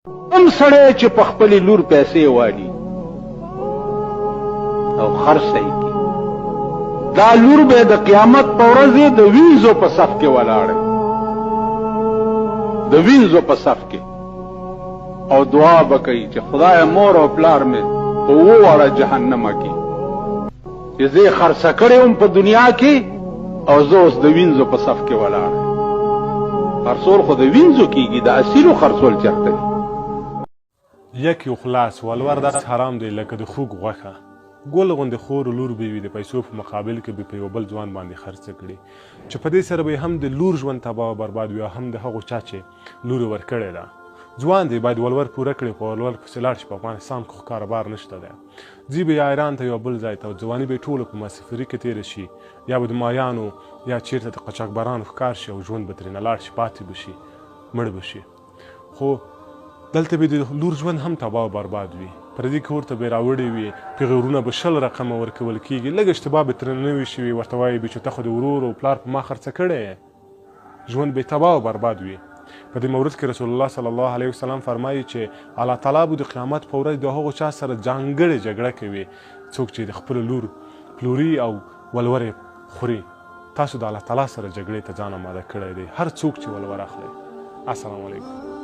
کوم سړی چې په خپلې لور پیسې واړي او خرڅه یې کړي، دا لور به د قیامت په ورځ د وینځو په صف کې ولاړی، د وینځو په صف کې، او دعا به کوي چې خدای مور او پلار مې په وواړه جهنمه کې چې زه یې خرڅه کړې وم په دنیا کې او زه اوس د وینځو په صف کې ولاړ یم. خرڅول خو د وینځو کېږي، د اصیلو خرڅول چېرته دي؟ یک یو خلاص ولور داسې حرام دی لکه د خوږ غوښه. ګل غوندې خور لور به وي د پیسو په مقابل کې به په یو بل ځوان باندې خرڅه کړي، چې په دې سره به هم د لور ژوند تباه او برباد وي او هم د هغو چا چې لور یې ورکړې ده. ځوان دی باید ولور پوره کړي، په ولور پسې لاړ شي. په افغانستان کې خو کاروبار نشته دی، ځي به یا ایران ته یا بل ځای ته، ځواني به یې ټوله په مسافري کې تېره شي، یا به د مایانو یا چېرته د قاچاقبرانو ښکار شي او ژوند به ترېنه لاړ شي، پاتې به شي، مړ به شي. خو دلته به د لور ژوند هم تباه او برباد وي. پردي کور ته به یې راوړې وي، پیغورونه به 100 رقمه ورکول کېږي، لږ اشتباه به ترېنه نه وي شوي، ورته وایي به چې ته خو د ورور او پلار په ما خرڅه کړې یې. ژوند به یې تباه او برباد وي. په دې مورد کې رسول الله صلی الله علیه وسلم فرمایي چې الله تعالی به د قیامت په ورځ د هغو چا سره ځانګړې جګړه کوي څوک چې د خپلو لور پلوري او ولور یې خوري. تاسو د الله تعالی سره جګړې ته ځان اماده کړی دی، هر څوک چې ولور اخلي. السلام علیکم.